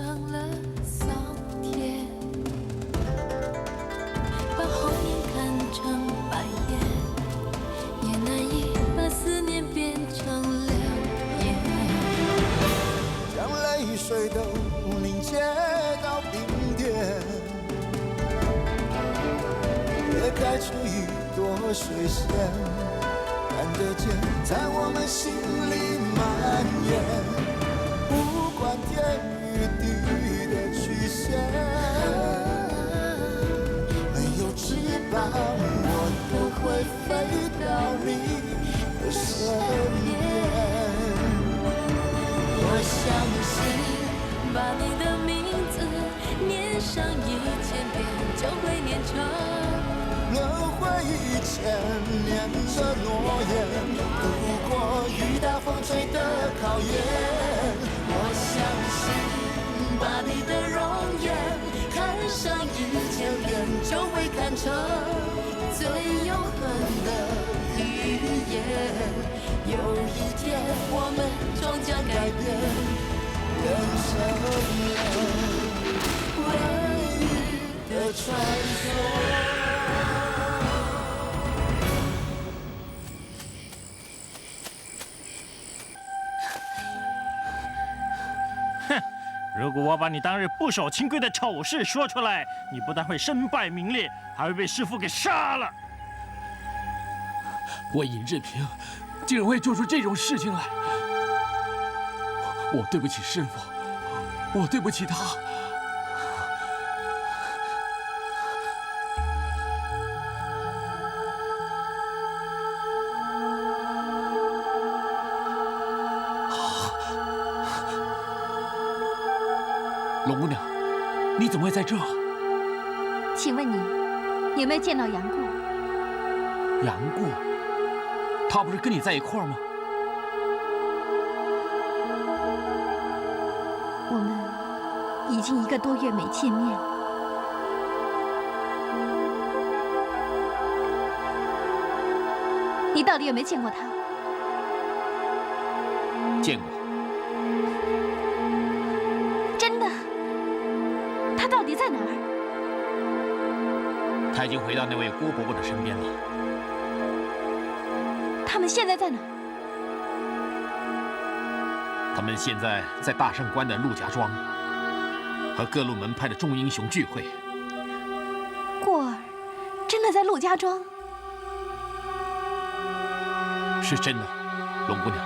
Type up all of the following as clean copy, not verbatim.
成了桑田，把红颜看成白眼，也难以把思念变成流言。将泪水都凝结到冰点，也开出一朵水仙，看得见，在我们心里蔓延。不管天与地的曲线，没有翅膀，我都会飞到你的身边。我相信，把你的名字念上1000遍，就会念成。轮回1000年的诺言，度过雨打风吹的考验。我相信，把你的容颜看上1000遍，就会看成最永恒的语言。有一天，我们终将改变，变成了唯一的传说。如果我把你当日不守清规的丑事说出来，你不但会身败名裂，还会被师父给杀了。我尹志平竟然会做出这种事情来，我对不起师父，我对不起他。龙姑娘，你怎么会在这？请问你有没有见到杨过？杨过，他不是跟你在一块儿吗？我们已经1个多月没见面了。你到底有没有见过他？见过。真的？他到底在哪儿？他已经回到那位郭伯伯的身边了。他们现在在哪儿？他们现在在大圣关的陆家庄，和各路门派的众英雄聚会。过儿真的在陆家庄？是真的，龙姑娘。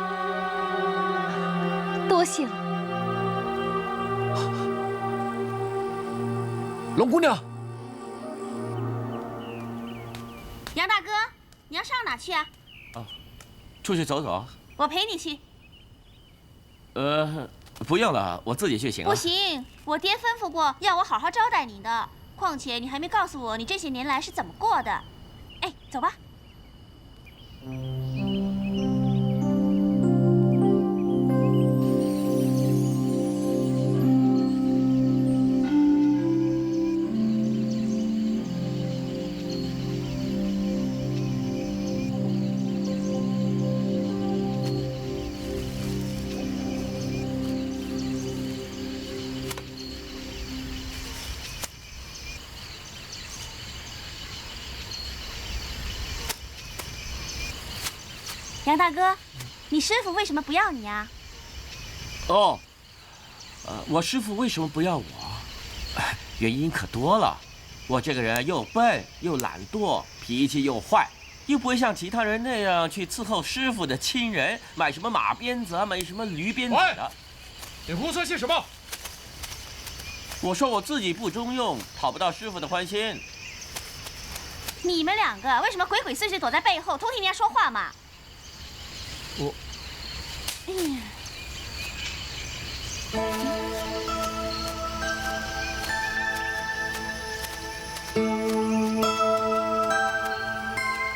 多谢了。龙姑娘，杨大哥，你要上哪去啊？出去走走。我陪你去。不用了，我自己去行了。不行，我爹吩咐过要我好好招待你的。况且你还没告诉我你这些年来是怎么过的。哎，走吧。杨大哥，你师傅为什么不要你啊？哦，我师傅为什么不要我？原因可多了。我这个人又笨又懒惰，脾气又坏，又不会像其他人那样去伺候师傅的亲人，买什么马鞭子啊，买什么驴鞭子的。你胡说些什么？我说我自己不中用，讨不到师傅的欢心。你们两个为什么鬼鬼祟祟躲在背后偷听人家说话嘛？我，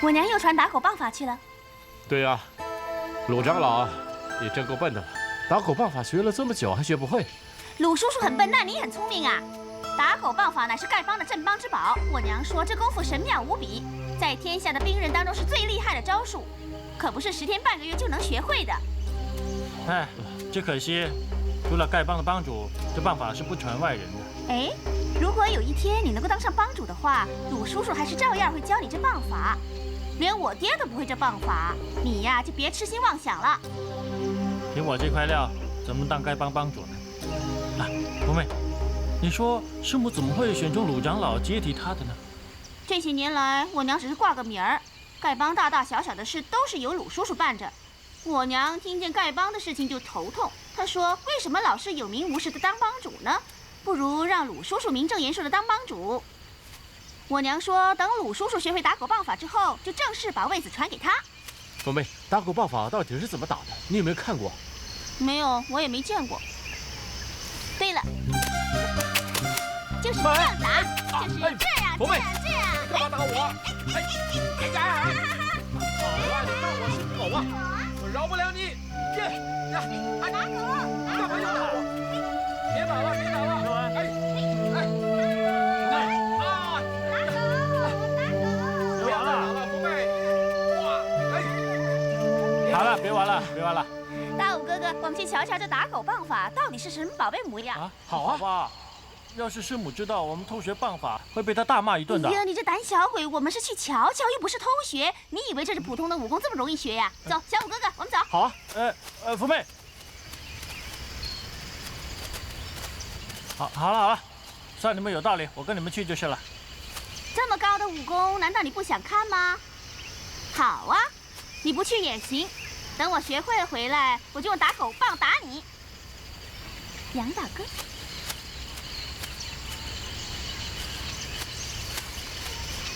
我娘又传打狗棒法去了。对呀，鲁长老，你真够笨的了，打狗棒法学了这么久还学不会。鲁叔叔很笨，那你很聪明啊。打狗棒法乃是丐帮的镇帮之宝，我娘说这功夫神妙无比，在天下的兵刃当中是最厉害的招数，可不是10天半个月就能学会的。哎，只可惜除了丐帮的帮主，这办法是不传外人的。哎，如果有一天你能够当上帮主的话，鲁叔叔还是照样会教你这棒法。连我爹都不会这棒法，你呀就别痴心妄想了。凭我这块料，怎么当丐帮帮主呢？啊，福妹，你说师母怎么会选中鲁长老接替他的呢？这些年来，我娘只是挂个名儿，丐帮大大小小的事都是由鲁叔叔办着。我娘听见丐帮的事情就头痛，她说：“为什么老是有名无实的当帮主呢？不如让鲁叔叔名正言顺的当帮主。”我娘说，等鲁叔叔学会打狗棒法之后，就正式把位子传给他。凤妹，打狗棒法到底是怎么打的？你有没有看过？没有，我也没见过。对了，就是这样打，就是这样，这样，这样。干嘛打我？好啊，你当我是狗啊！我饶不了你！打狗！干嘛要打我？别打了，别打了！不要再打了，凤妹！好了，别玩了，别玩了。大武哥哥，我们去瞧瞧这打狗棒法到底是什么宝贝模样。啊，好啊，好吧。要是师母知道我们偷学棒法，会被她大骂一顿的。哎呀，你这胆小鬼！我们是去瞧瞧，又不是偷学。你以为这是普通的武功这么容易学呀？走，小武哥哥，我们走。好啊，福妹。好了，算你们有道理，我跟你们去就是了。这么高的武功，难道你不想看吗？好啊，你不去也行。等我学会了回来，我就用打狗棒打你。杨大哥。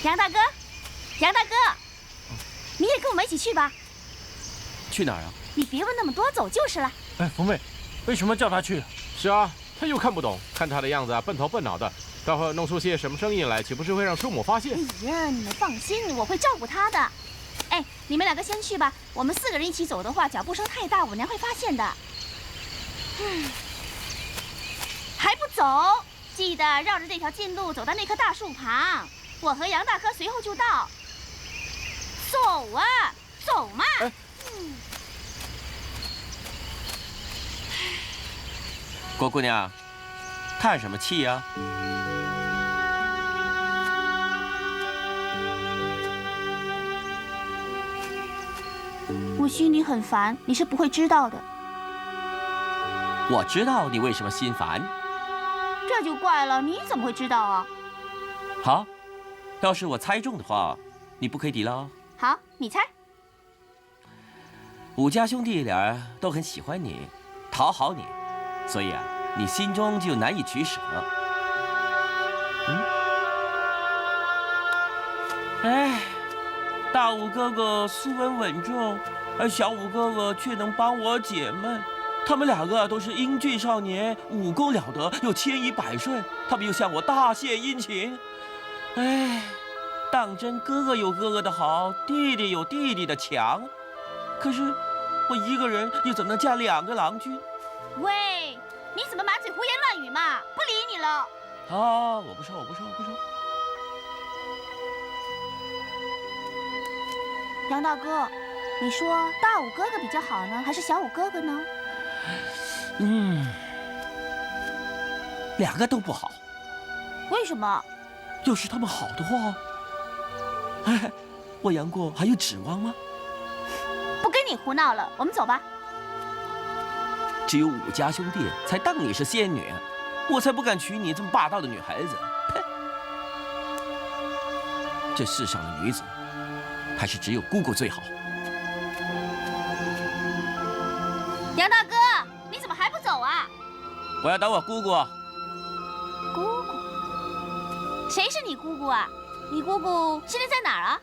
杨大哥，杨大哥，你也跟我们一起去吧。去哪儿啊？你别问那么多，走就是了。哎，福妹，为什么叫他去？是啊，他又看不懂，看他的样子啊，笨头笨脑的，待会儿弄出些什么声音来，岂不是会让叔母发现？哎呀，你们放心，我会照顾他的。哎，你们两个先去吧，我们4个人一起走的话，脚步声太大，我娘会发现的。还不走？记得绕着这条近路走到那棵大树旁。我和杨大哥随后就到。走啊，走嘛！郭姑娘，叹什么气呀？我心里很烦，你是不会知道的。我知道你为什么心烦。这就怪了，你怎么会知道啊？好。要是我猜中的话，你不可以抵了。好，你猜。武家兄弟俩都很喜欢你，讨好你，所以啊，你心中就难以取舍。哎，大武哥哥斯文稳重，而小武哥哥却能帮我解闷。他们2个都是英俊少年，武功了得，又千依百顺，他们又向我大献殷勤。哎，当真哥哥有哥哥的好，弟弟有弟弟的强。可是我一个人又怎么能架2个郎君？喂，你怎么满嘴胡言乱语嘛？不理你了。啊，我不说。杨大哥，你说大武哥哥比较好呢，还是小武哥哥呢？2个都不好。为什么？要是他们好的话，我杨过还有指望吗？不跟你胡闹了，我们走吧。只有武家兄弟才当你是仙女，我才不敢娶你这么霸道的女孩子。呸！这世上的女子，还是只有姑姑最好。杨大哥，你怎么还不走啊？我要等我姑姑。姑姑？谁是你姑姑啊？你姑姑现在在哪儿啊？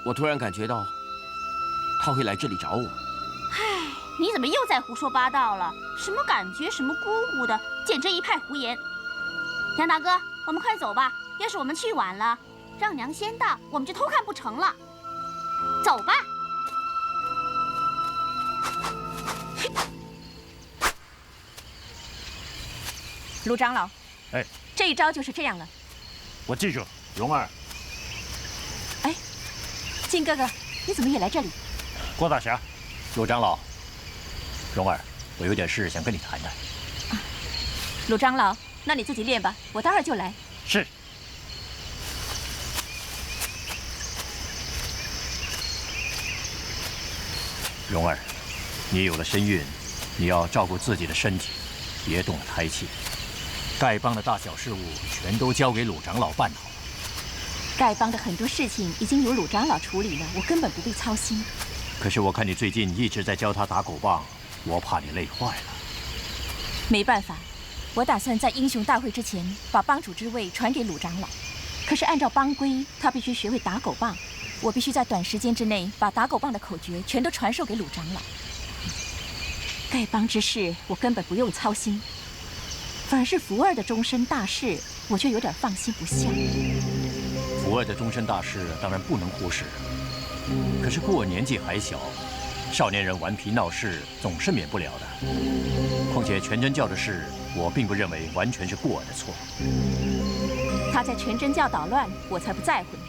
我突然感觉到，她会来这里找我。唉，你怎么又在胡说八道了？什么感觉，什么姑姑的，简直一派胡言。杨大哥，我们快走吧。要是我们去晚了，让娘先到，我们就偷看不成了。走吧。卢长老，哎，这一招就是这样了。我记住，蓉儿。哎，金哥哥，你怎么也来这里？郭大侠，陆长老，蓉儿，我有点事想跟你谈谈。鲁长老，那你自己练吧，我待会儿就来。是。蓉儿，你有了身孕，你要照顾自己的身体，别动了胎气。丐帮的大小事务全都交给鲁长老办好了。丐帮的很多事情已经由鲁长老处理了，我根本不必操心。可是我看你最近一直在教他打狗棒，我怕你累坏了。没办法，我打算在英雄大会之前把帮主之位传给鲁长老。可是按照帮规，他必须学会打狗棒，我必须在短时间之内把打狗棒的口诀全都传授给鲁长老。丐帮之事我根本不用操心，反而是福儿的终身大事，我却有点放心不下。福儿的终身大事当然不能忽视，可是过儿年纪还小，少年人顽皮闹事总是免不了的。况且全真教的事，我并不认为完全是过儿的错。他在全真教捣乱，我才不在乎呢。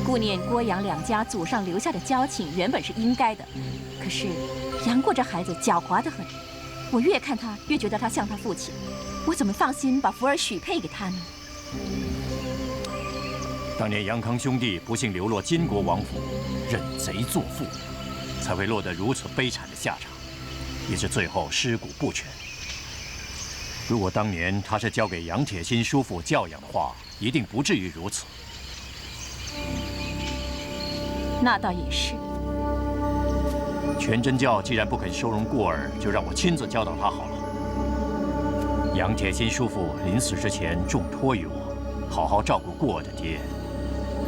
顾念郭杨两家祖上留下的交情，原本是应该的。可是杨过这孩子狡猾得很，我越看他越觉得他像他父亲，我怎么放心把福儿许配给他呢？当年杨康兄弟不幸流落金国王府，认贼作父，才会落得如此悲惨的下场，也是最后尸骨不全。如果当年他是交给杨铁心叔父教养的话，一定不至于如此。那倒也是。全真教既然不肯收容过儿，就让我亲自教导他好了。杨铁心叔父临死之前重托于我，好好照顾过儿的爹。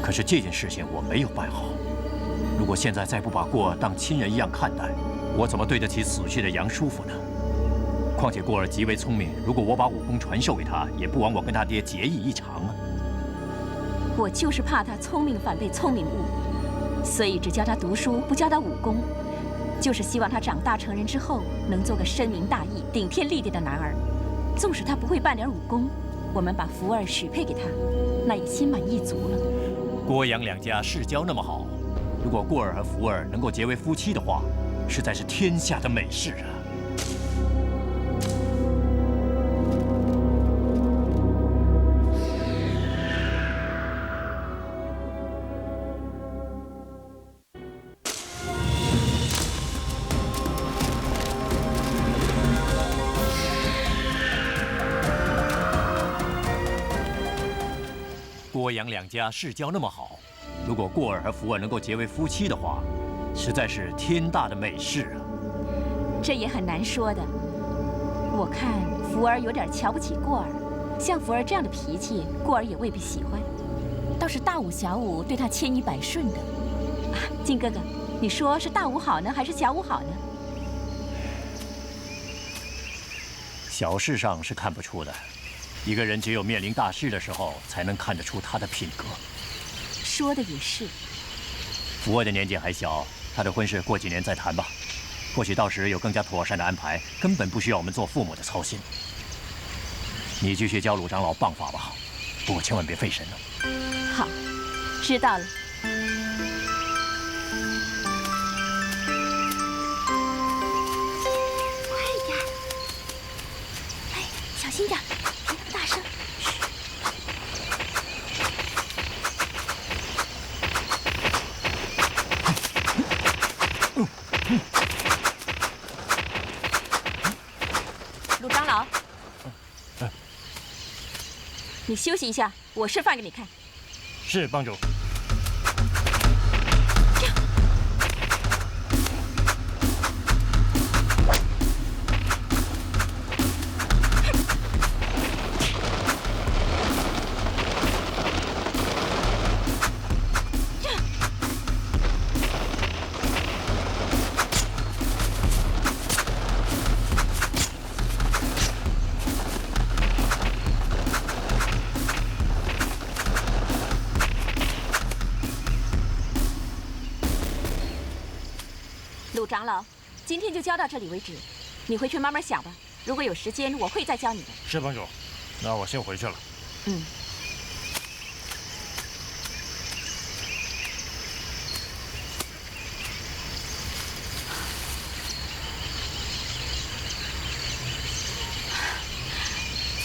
可是这件事情我没有办好。如果现在再不把过儿当亲人一样看待，我怎么对得起死去的杨叔父呢？况且过儿极为聪明，如果我把武功传授给他，也不枉我跟他爹结义一场啊。我就是怕他聪明反被聪明误，所以只教他读书，不教他武功，就是希望他长大成人之后能做个深明大义、顶天立地的男儿。纵使他不会半点武功，我们把福儿许配给他，那也心满意足了。郭杨两家世交那么好，如果过儿和福儿能够结为夫妻的话，实在是天下的美事啊！郭杨两家世交那么好，如果过儿和福儿能够结为夫妻的话，实在是天大的美事啊！这也很难说的。我看福儿有点瞧不起过儿，像福儿这样的脾气，过儿也未必喜欢。倒是大武、小武对他千依百顺的。啊，金哥哥，你说是大武好呢，还是小武好呢？小事上是看不出的。一个人只有面临大事的时候，才能看得出他的品格。说的也是。福儿的年纪还小，他的婚事过几年再谈吧。或许到时有更加妥善的安排，根本不需要我们做父母的操心。你继续教鲁长老棒法吧，不过千万别费神了。好，知道了。快点！哎，小心点，别那么大声。鲁长老，你休息一下，我示范给你看。是帮主。鲁长老，今天就教到这里为止，你回去慢慢想吧。如果有时间，我会再教你的。是帮主，那我先回去了。嗯。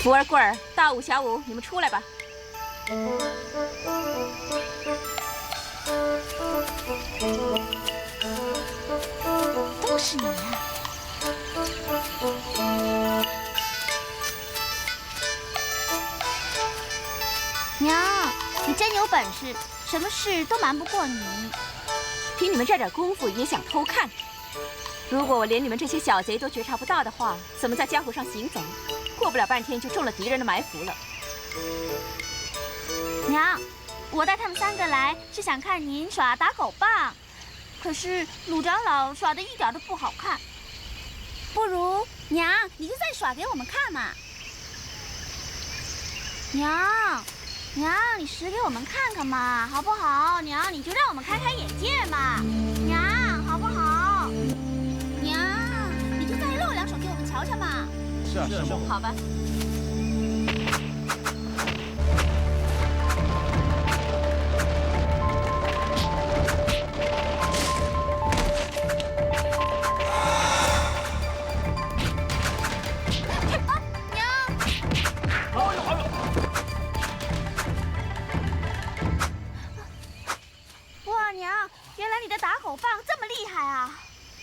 福儿、贵儿、大武、小武，你们出来吧。都是你啊！娘，你真有本事，什么事都瞒不过你。凭你们这点功夫也想偷看？如果我连你们这些小贼都觉察不到的话，怎么在江湖上行走？过不了半天就中了敌人的埋伏了。娘，我带他们3个来是想看您耍打狗棒，可是鲁长老耍的一点都不好看。不如娘，你就再耍给我们看嘛。娘，你使给我们看看嘛，好不好？娘，你就让我们开开眼界嘛。娘，好不好？娘，你就再露2手给我们瞧瞧嘛。是啊，师母。好吧。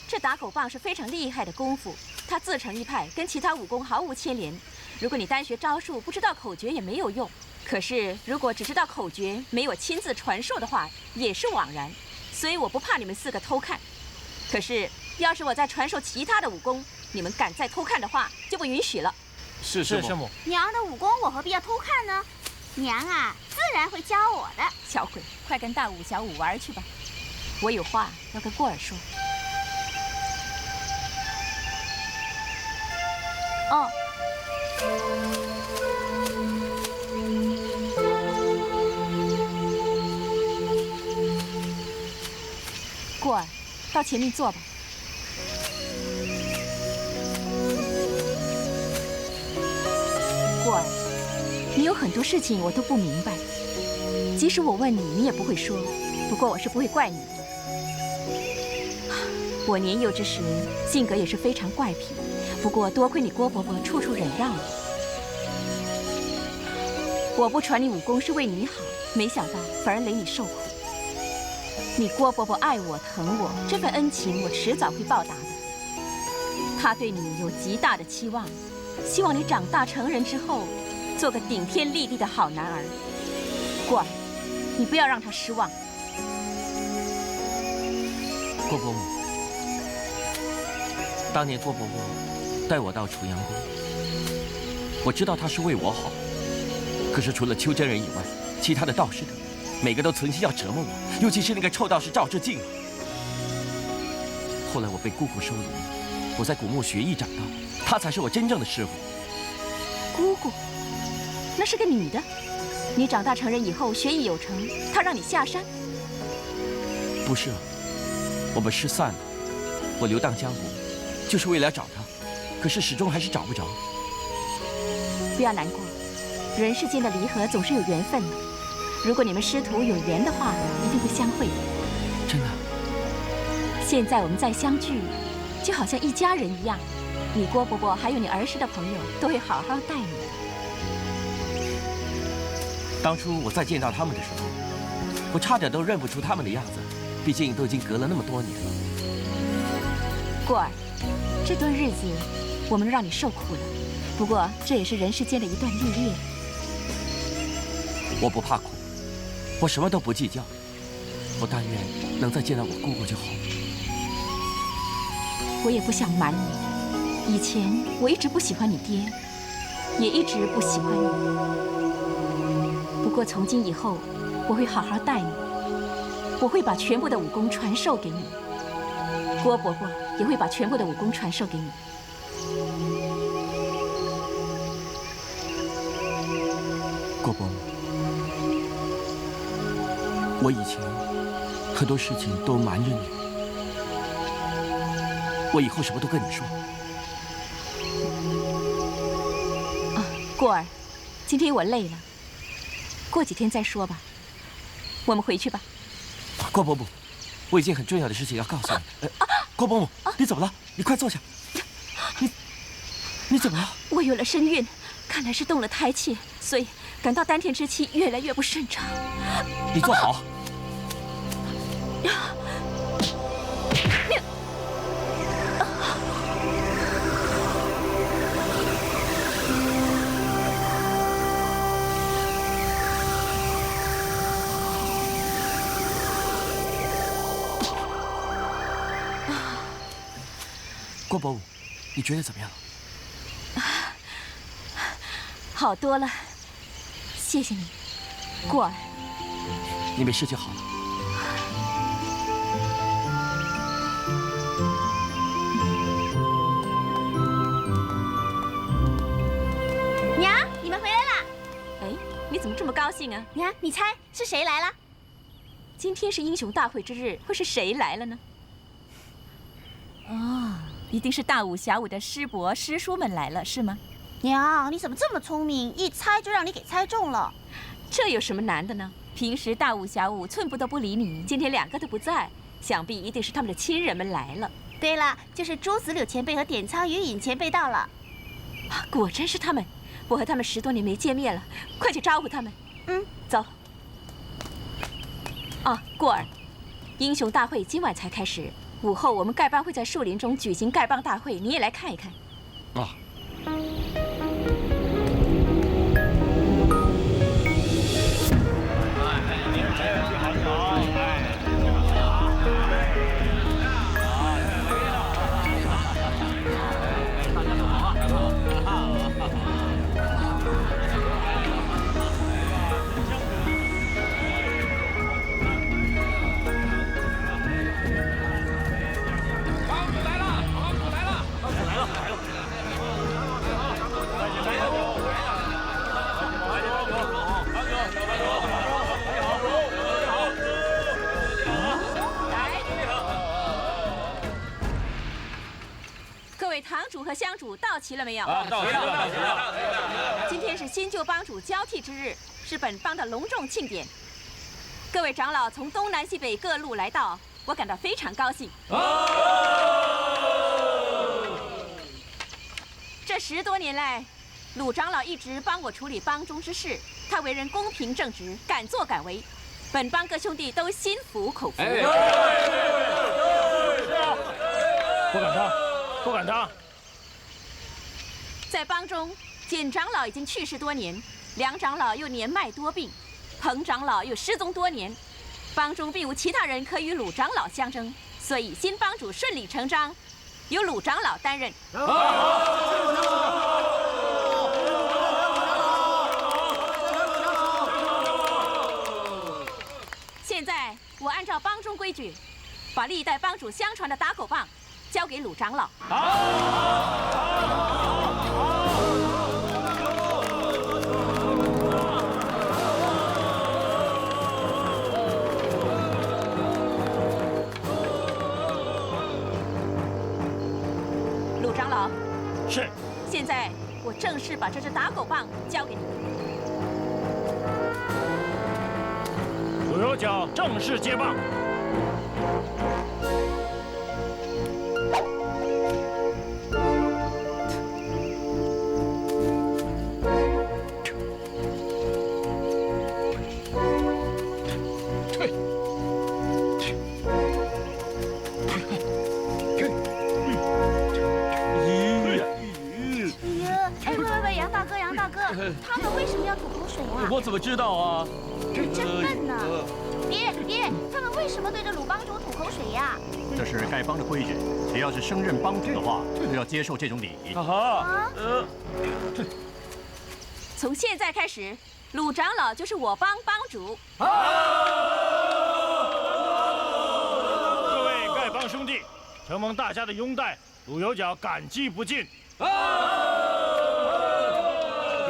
这打狗棒是非常厉害的功夫，它自成一派，跟其他武功毫无牵连。如果你单学招数，不知道口诀也没有用。可是如果只知道口诀，没有亲自传授的话，也是枉然。所以我不怕你们4个偷看。可是要是我再传授其他的武功，你们敢再偷看的话，就不允许了。是师母。娘的武功我何必要偷看呢？娘啊，自然会教我的。小鬼，快跟大武、小武玩去吧，我有话要跟过儿说。哦。过儿，到前面坐吧。过儿，你有很多事情我都不明白，即使我问你，你也不会说。不过我是不会怪你的。我年幼之时，性格也是非常怪癖。不过多亏你郭伯伯处处忍让我。我不传你武功是为你好，没想到反而累你受苦。你郭伯伯爱我疼我，这份恩情我迟早会报答的。他对你有极大的期望，希望你长大成人之后，做个顶天立地的好男儿。过儿，你不要让他失望。郭伯母，当年郭伯伯带我到楚阳宫，我知道他是为我好，可是除了邱真人以外，其他的道士的每个都存心要折磨我，尤其是那个臭道士赵志敬。后来我被姑姑收留，我在古墓学艺长大，他才是我真正的师傅。姑姑，那是个女的。你长大成人以后学艺有成，她让你下山？不是啊，我们失散了，我游荡江湖，就是为了找他。可是始终还是找不着。不要难过，人世间的离合总是有缘分的。如果你们师徒有缘的话，一定会相会的。真的？现在我们再相聚，就好像一家人一样。你郭伯伯还有你儿时的朋友都会好好待你的。当初我再见到他们的时候，我差点都认不出他们的样子，毕竟都已经隔了那么多年了。过儿，这段日子我们让你受苦了，不过这也是人世间的一段历练。我不怕苦，我什么都不计较，我但愿能再见到我姑姑就好。我也不想瞒你，以前我一直不喜欢你爹，也一直不喜欢你。不过从今以后，我会好好待你，我会把全部的武功传授给你。郭伯伯也会把全部的武功传授给你。郭伯母，我以前很多事情都瞒着你，我以后什么都跟你说。啊，过儿，今天我累了，过几天再说吧。我们回去吧。郭伯母，我有件很重要的事情要告诉你。郭伯母，你怎么了？你快坐下。你怎么了？我有了身孕，看来是动了胎气，所以感到丹田之气越来越不顺畅。你坐好。郭伯武，你觉得怎么样？好多了，谢谢你，过儿。你没事就好了。娘，你们回来啦！哎，你怎么这么高兴啊？娘，你猜是谁来了？今天是英雄大会之日，会是谁来了呢？哦，一定是大武小武的师伯师叔们来了，是吗？娘，你怎么这么聪明，一猜就让你给猜中了？这有什么难的呢？平时大武小武寸步都不理你，今天两个都不在，想必一定是他们的亲人们来了。对了，就是朱子柳前辈和点苍鱼影前辈到了。果真是他们，我和他们10多年没见面了，快去招呼他们。嗯，走。啊，过儿，英雄大会今晚才开始，午后我们丐帮会在树林中举行丐帮大会，你也来看一看。啊。堂主和乡主到齐了没有？到齐了。今天是新旧帮主交替之日，是本帮的隆重庆典。各位长老从东南西北各路来到，我感到非常高兴。这10多年来，鲁长老一直帮我处理帮中之事，他为人公平正直，敢作敢为，本帮各兄弟都心服口服。不敢当，不敢当。在帮中，简长老已经去世多年，梁长老又年迈多病，彭长老又失踪多年，帮中并无其他人可与鲁长老相争，所以新帮主顺理成章，由鲁长老担任。现在我按照帮中规矩，把历代帮主相传的打狗棒交给鲁长老。鲁长老，是。现在我正式把这只打狗棒交给你。鲁有角正式接棒。他们为什么要吐口水啊？我怎么知道啊？你真笨呢！别，他们为什么对着鲁帮主吐口水呀？这是丐帮的规矩，只要是升任帮主的话，都要接受这种礼仪。从现在开始，鲁长老就是我帮帮主。各位丐帮兄弟，承蒙大家的拥戴，鲁有角感激不尽。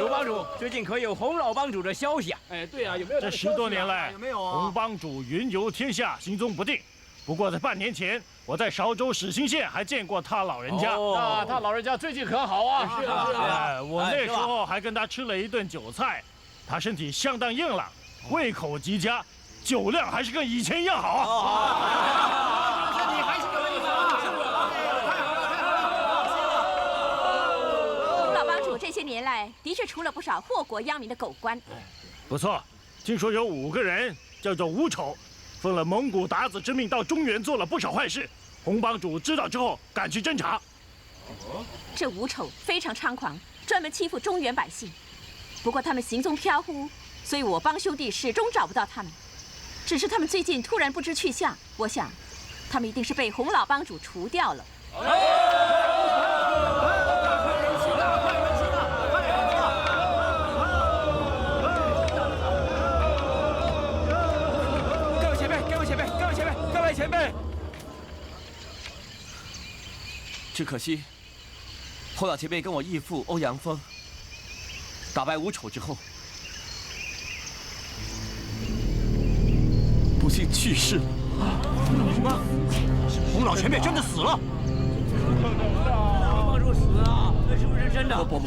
鲁帮主，最近可有洪老帮主的消息啊？哎，对啊，有没有？这10多年来，有没有啊？洪帮主云游天下，行踪不定。不过在半年前，我在韶州始兴县还见过他老人家。那他老人家最近可好啊？是啊。我那时候还跟他吃了一顿酒菜，他身体相当硬朗，胃口极佳，酒量还是跟以前一样好。这你还是有意思啊！洪老帮主这些年年来的确出了不少祸国殃民的狗官。不错，听说有5个人叫做吴丑，奉了蒙古鞑子之命到中原做了不少坏事。洪帮主知道之后赶去侦查。这吴丑非常猖狂，专门欺负中原百姓。不过他们行踪飘忽，所以我帮兄弟始终找不到他们。只是他们最近突然不知去向，我想，他们一定是被洪老帮主除掉了。各位前辈，各位前辈，各位前辈，各位前辈！只可惜，洪老前辈跟我义父欧阳锋打败吴丑之后，不幸去世了。什么？洪老前辈真的死了？帮主死了，那是不是真的？不，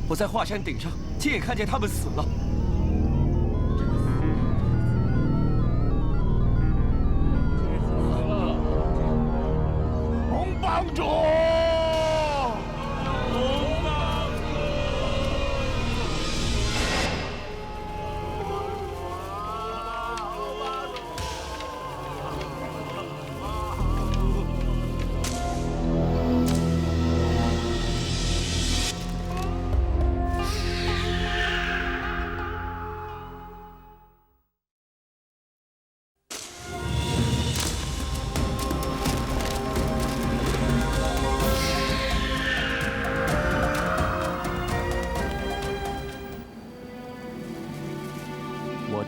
我在华山顶上亲眼看见他们死了。洪帮主！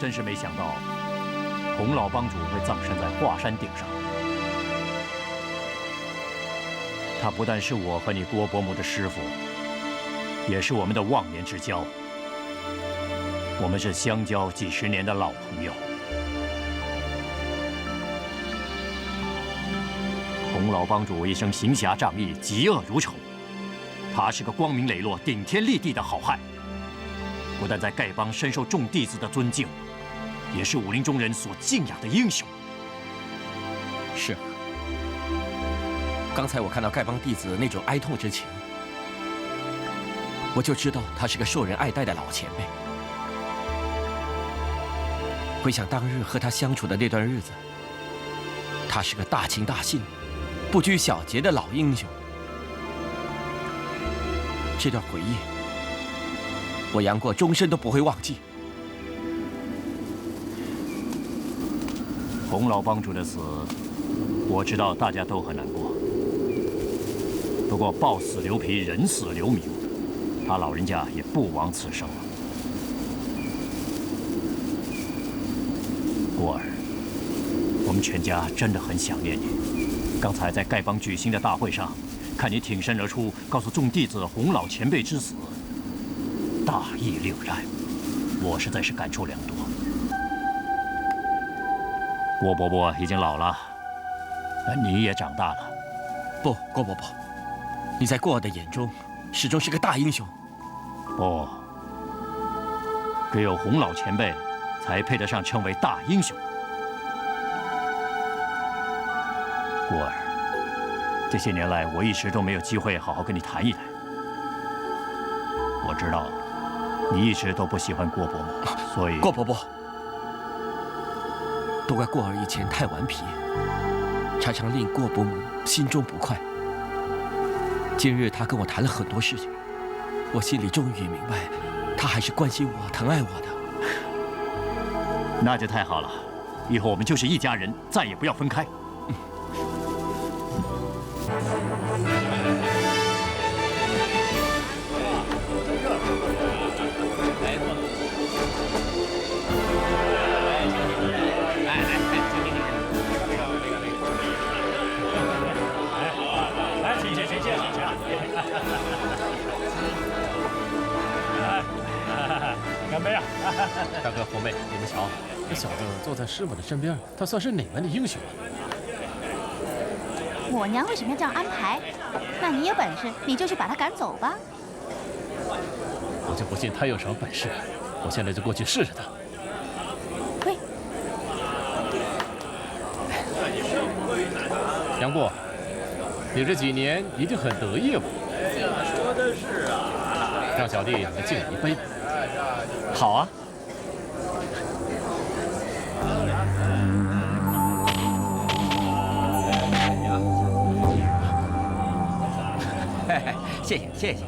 真是没想到，洪老帮主会葬身在华山顶上。他不但是我和你郭伯母的师傅，也是我们的忘年之交。我们是相交几10年的老朋友。洪老帮主一生行侠仗义，嫉恶如仇。他是个光明磊落、顶天立地的好汉，不但在丐帮深受众弟子的尊敬，也是武林中人所敬仰的英雄。是啊，刚才我看到丐帮弟子那种哀痛之情，我就知道他是个受人爱戴的老前辈。回想当日和他相处的那段日子，他是个大情大性、不拘小节的老英雄。这段回忆，我杨过终身都不会忘记。洪老帮主的死，我知道大家都很难过。不过豹死留皮，人死留名，他老人家也不枉此生了。过儿，我们全家真的很想念你。刚才在丐帮举行的大会上，看你挺身而出，告诉众弟子洪老前辈之死，大义凛然，我实在是感触良多。郭伯伯已经老了，你也长大了。不，郭伯伯，你在过儿的眼中始终是个大英雄。不，只有洪老前辈才配得上称为大英雄。过儿，这些年来我一直都没有机会好好跟你谈一谈。我知道你一直都不喜欢郭伯母，所以……郭伯伯，都怪过儿以前太顽皮，常常令郭伯母心中不快。今日他跟我谈了很多事情，我心里终于明白，他还是关心我、疼爱我的。那就太好了，以后我们就是一家人，再也不要分开。干杯啊！大哥、红妹，你们瞧，这小子坐在师母的身边，他算是哪门的英雄啊？我娘为什么要这样安排？那你有本事，你就去把他赶走吧。我就不信他有什么本事，我现在就过去试试他。喂，杨过，你这几年一定很得意吧？说的是啊。让小弟来敬你一杯。好啊。谢谢谢谢。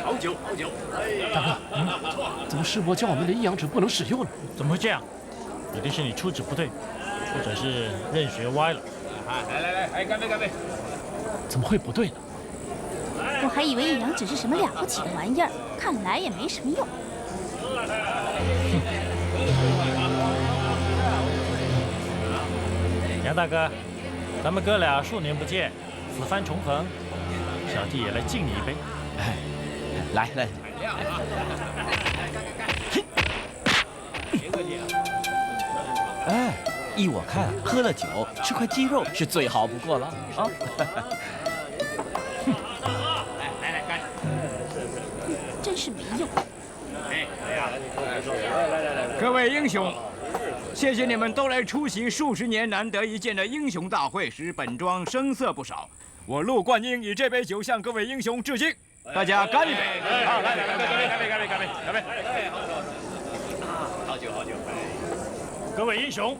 好酒好酒。大哥，怎么师伯叫我们的阴阳指不能使用呢？怎么会这样？一定是你出指不对，或者是任学歪了。来，干杯干杯！怎么会不对呢？我还以为阴阳指是什么了不起的玩意儿，看来也没什么用。杨大哥，咱们哥俩数年不见，此番重逢，小弟也来敬你一杯。来，哎，依我看，喝了酒吃块鸡肉是最好不过了啊！来，干！真是没用。各位英雄，谢谢你们都来出席数十年难得一见的英雄大会，使本庄声色不少。我陆冠英以这杯酒向各位英雄致敬，大家干一杯！好，来，干杯！好酒。各位英雄，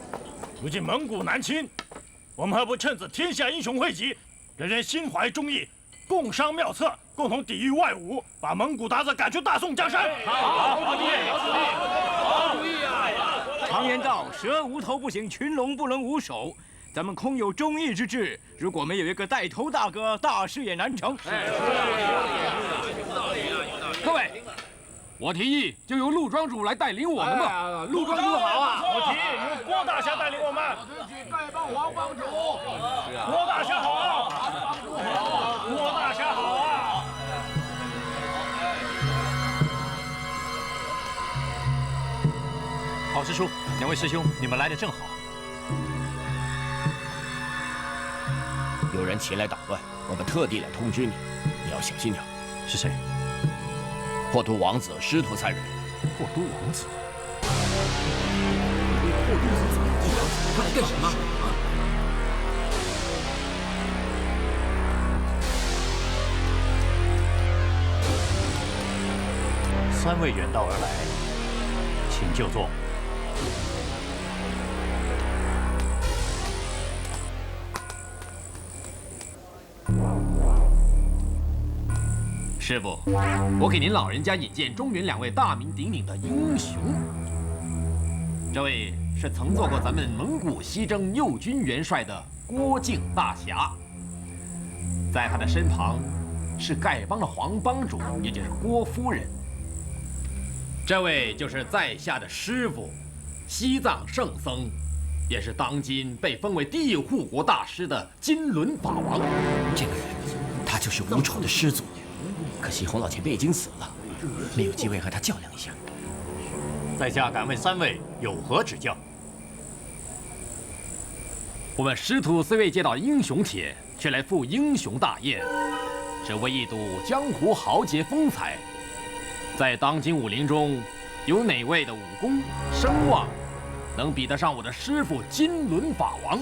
如今蒙古南侵，我们何不趁此天下英雄汇集，人人心怀忠义，共商妙策，共同抵御外侮，把蒙古鞑子赶出大宋江山。好主意啊！常言道，蛇无头不行，群龙不能无首。咱们空有忠义之志，如果没有一个带头大哥，大事也难成。各位，我提议就由陆庄主来带领我们吧。陆庄主好啊！我提议由郭大侠带领我们。丐帮王帮主。郭大侠好啊！郭大侠好啊！郝师叔，两位师兄，你们来的正好。有人前来捣乱，我们特地来通知你，你要小心点。是谁？霍都王子师徒3人。霍都王子，他来干什么？3位远道而来，请就坐。师傅，我给您老人家引荐中原2位大名鼎鼎的英雄。这位是曾做过咱们蒙古西征右军元帅的郭靖大侠，在他的身旁是丐帮的黄帮主，也就是郭夫人。这位就是在下的师傅，西藏圣僧，也是当今被封为第一护国大师的金轮法王。这个人，他就是吴丑的师祖。可惜洪老前辈已经死了，没有机会和他较量一下。在下敢问3位有何指教？我们师徒虽未接到英雄帖，却来赴英雄大宴，只为一睹江湖豪杰风采。在当今武林中，有哪位的武功声望能比得上我的师傅金轮法王？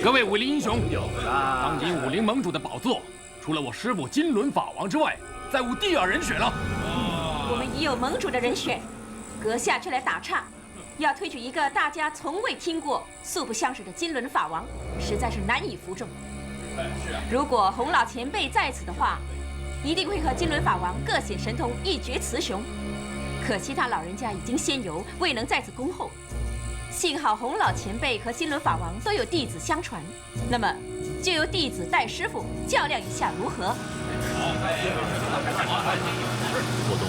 各位武林英雄，当今武林盟主的宝座，除了我师傅金轮法王之外，再无第2人选了。我们已有盟主的人选，阁下却来打岔，要推举一个大家从未听过、素不相识的金轮法王，实在是难以服众。如果洪老前辈在此的话，一定会和金轮法王各显神通，一决雌雄。可惜他老人家已经仙游，未能在此恭候。幸好洪老前辈和金轮法王都有弟子相传，那么就由弟子带师傅较量一下，如何？霍都，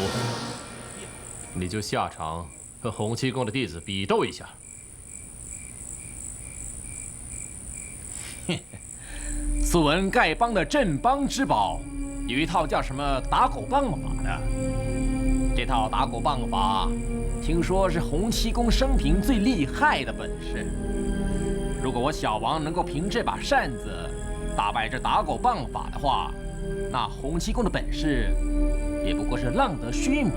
你就下场和洪七公的弟子比斗一下。素闻丐帮的镇帮之宝，有一套叫什么打狗棒法的。这套打狗棒法，听说是洪七公生平最厉害的本事。如果我小王能够凭这把扇子打败这打狗棒法的话，那洪七公的本事也不过是浪得虚名。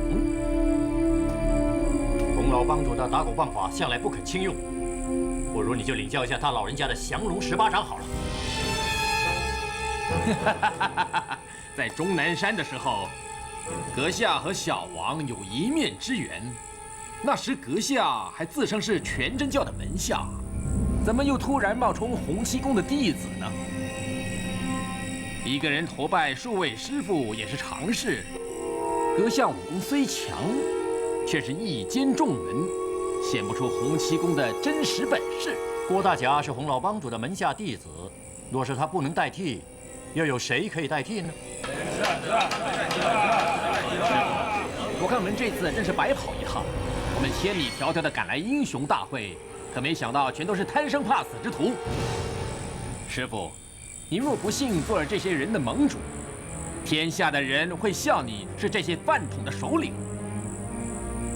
洪老帮主的打狗棒法向来不肯轻用，不如你就领教一下他老人家的降龙18掌好了。在终南山的时候，阁下和小王有一面之缘。那时阁下还自称是全真教的门下，怎么又突然冒充洪七公的弟子呢？一个人头拜数位师傅也是常事。阁下武功虽强，却是一兼众门，显不出洪七公的真实本事。郭大侠是洪老帮主的门下弟子，若是他不能代替，又有谁可以代替呢？我看我们这次真是白跑一趟。我们千里迢迢的赶来英雄大会，可没想到全都是贪生怕死之徒。师傅，您若不幸做了这些人的盟主，天下的人会笑你是这些饭桶的首领。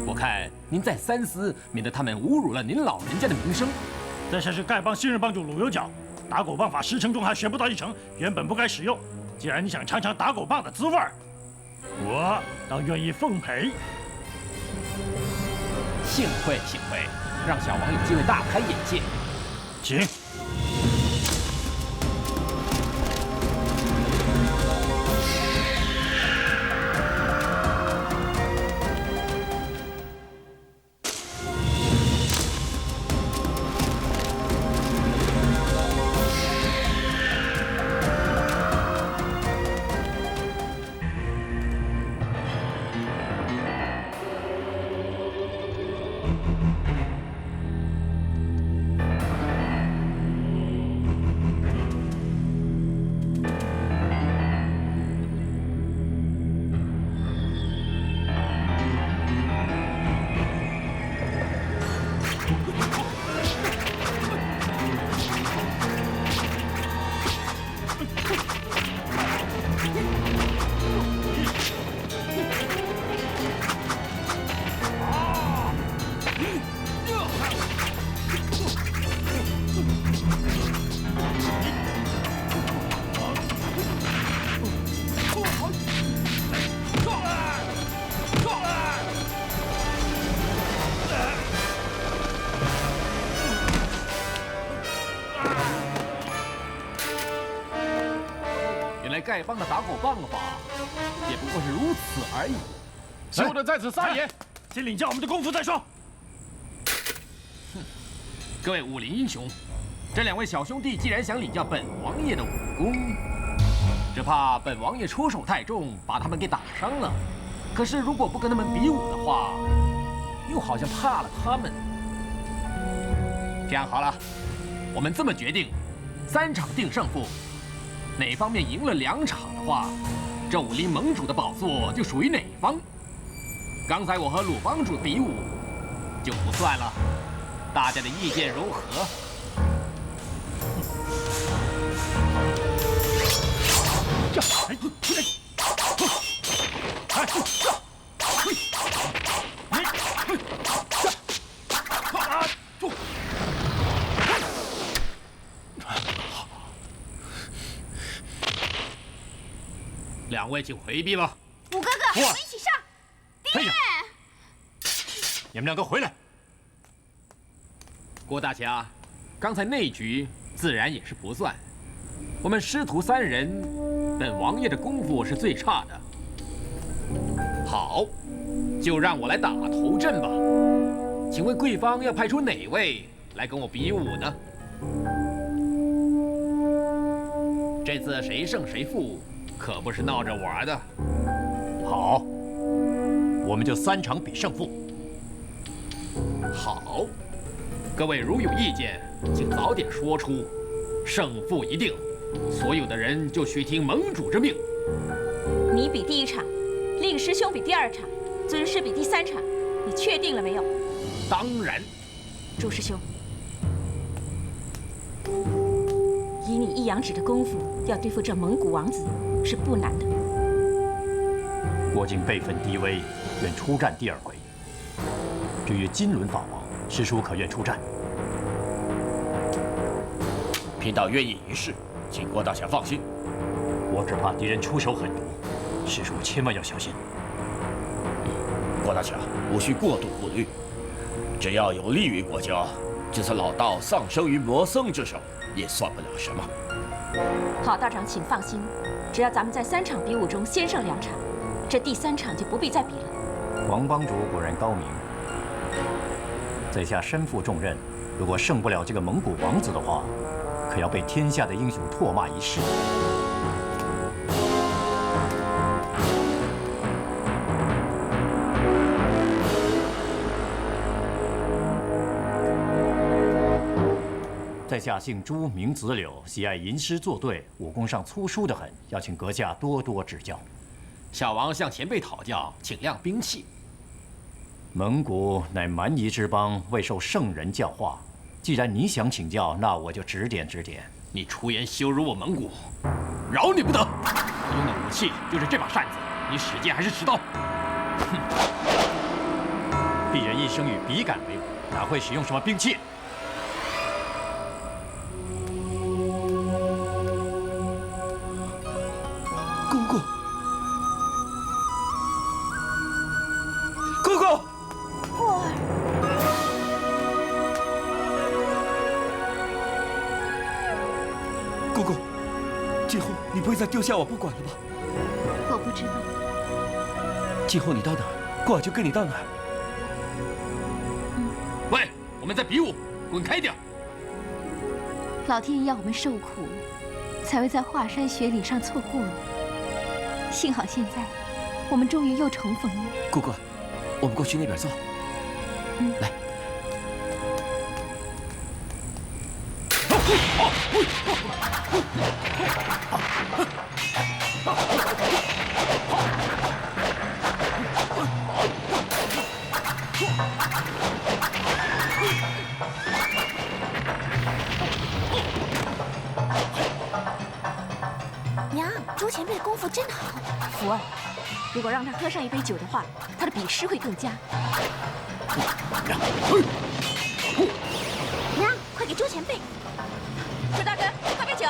我看您再三思，免得他们侮辱了您老人家的名声。这才是丐帮新任帮主鲁有脚，打狗棒法10成中还学不到1成，原本不该使用。既然你想尝尝打狗棒的滋味，我倒愿意奉陪。幸会，让小王有机会大开眼界。请。丐帮的打狗棒法，也不过是如此而已。休得在此撒野！先领教我们的功夫再说。哼，各位武林英雄，这2位小兄弟既然想领教本王爷的武功，只怕本王爷出手太重，把他们给打伤了。可是如果不跟他们比武的话，又好像怕了他们。这样好了，我们这么决定，3场定胜负。哪方面赢了2场的话，这武林盟主的宝座就属于哪方。刚才我和鲁帮主比武就不算了，大家的意见如何？2位请回避吧。五哥哥，我们一起上！爹，你们2个回来。郭大侠，刚才那局自然也是不算。我们师徒3人，本王爷的功夫是最差的。好，就让我来打头阵吧。请问贵方要派出哪位来跟我比武呢？这次谁胜谁负？可不是闹着玩的。好，我们就3场比胜负。好，各位如有意见，请早点说出。胜负一定，所有的人就须听盟主之命。你比第1场，令师兄比第2场，尊师比第3场，你确定了没有？当然。朱师兄，以你一阳指的功夫，要对付这蒙古王子是不难的。郭靖辈分低微，愿出战第2回。至于金轮法王，师叔可愿出战？贫道愿意一试，请郭大侠放心。我只怕敌人出手狠毒，师叔千万要小心。郭大侠无需过度顾虑，只要有利于国家，就算老道丧生于魔僧之手，也算不了什么。郝道长，请放心，只要咱们在3场比武中先胜2场，这第3场就不必再比了。王帮主果然高明，在下身负重任，如果胜不了这个蒙古王子的话，可要被天下的英雄唾骂一世。在下姓朱，名子柳，喜爱吟诗作对，武功上粗疏得很，要请阁下多多指教。小王向前辈讨教，请亮兵器。蒙古乃蛮夷之邦，未受圣人教化。既然你想请教，那我就指点指点。你出言羞辱我蒙古，饶你不得！我用的武器就是这把扇子，你使剑还是持刀？哼！鄙人一生与笔杆为伍，哪会使用什么兵器？姑姑，姑姑，过儿，姑姑，今后你不会再丢下我不管了吧？我不知道。今后你到哪儿，过儿就跟你到哪儿。喂，我们在比武，滚开点！老天爷要我们受苦，才会在华山雪岭上错过。幸好现在，我们终于又重逢了。姑姑，我们过去那边坐。来。娘，朱前辈的功夫真好。福儿，如果让他喝上一杯酒的话，他的比诗会更佳。娘，快给朱前辈！朱大哥，喝杯酒。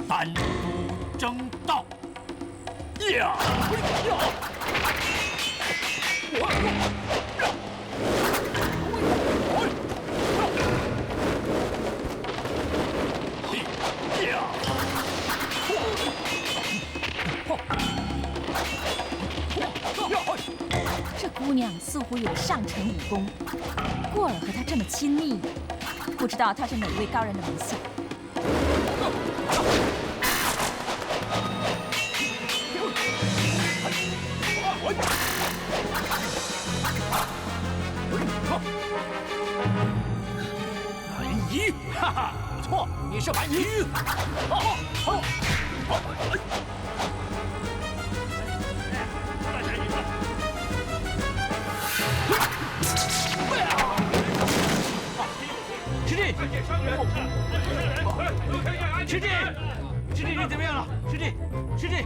单独争道，呀！这姑娘似乎有上乘武功，过儿和她这么亲密，不知道她是哪位高人的门下。蛮夷，哈哈，不错，你是蛮夷。师弟，师弟，师弟，你怎么样了？师弟，师弟。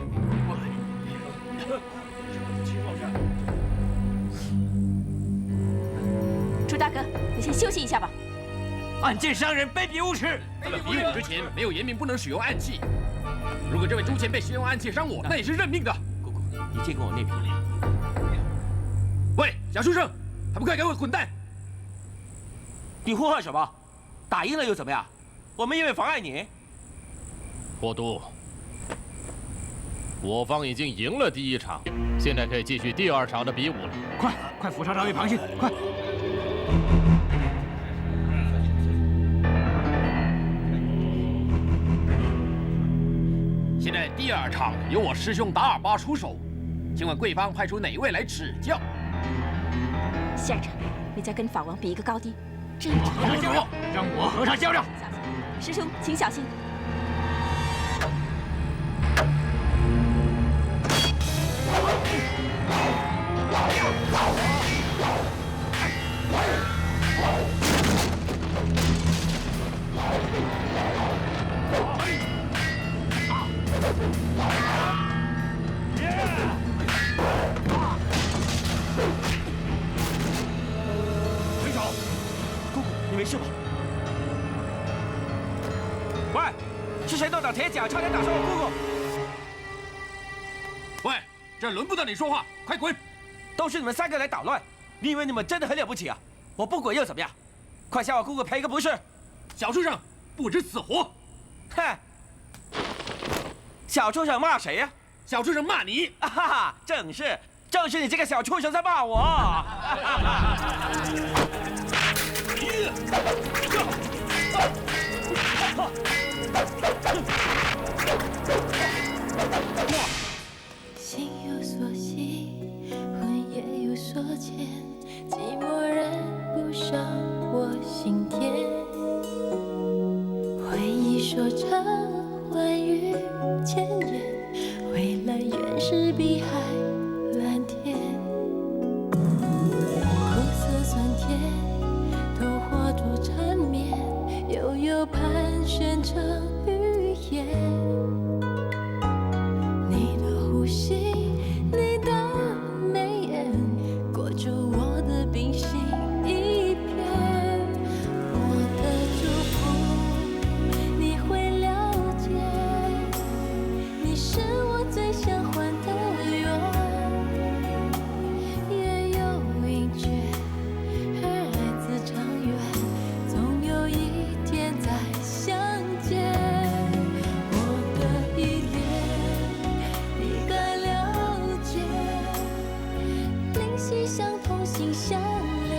朱大哥，你先休息一下吧。暗箭伤人，卑鄙无耻！咱们比武之前没有言明不能使用暗器。如果这位朱前辈使用暗器伤我，那也是认命的。姑姑，你借给我那瓶。喂，小书生，还不快给我滚蛋！你呼唤什么？打赢了又怎么样？我们因为妨碍你。霍都，我方已经赢了第1场，现在可以继续第2场的比武了。快扶上这位螃蟹，快！现在第2场由我师兄达尔巴出手，请问贵方派出哪位来指教？下场你再跟法王比一个高低。这一场和他较量，让我和他较量。师兄，请小心。水手，姑姑，你没事吧？喂，是谁动到铁甲，差点打伤我姑喂，这轮不到你说话，快滚！姑？都是你们3个来捣乱，你以为你们真的很了不起啊？我不滚又怎么样？快向我姑姑赔个不是！小畜生，不知死活！哼！小畜生骂谁呀？小畜生骂你！啊哈哈，正是你这个小畜生在骂我！心有所系，魂也有所牵，寂寞染不上我心田。回忆说长寰宇千年，未来原是碧海蓝天。苦涩酸甜都化作缠绵，悠悠盘旋成语言。你的呼吸，你的眉眼，裹住我的冰心一片。我的祝福你会了解，你是我最想还的愿。也有阴缺，而爱自长远，总有一天再相见。我的依恋，你该了解，灵犀相通，心相连。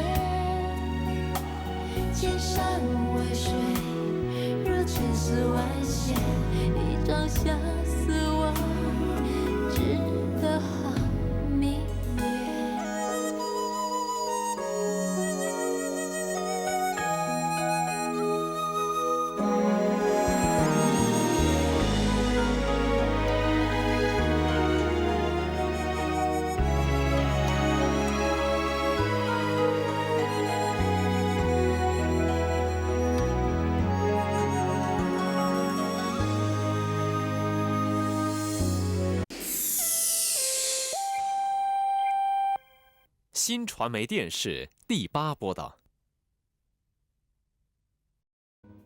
千山万水，如千丝万线，一张相思网，织得好迷恋。新传媒电视第8播到。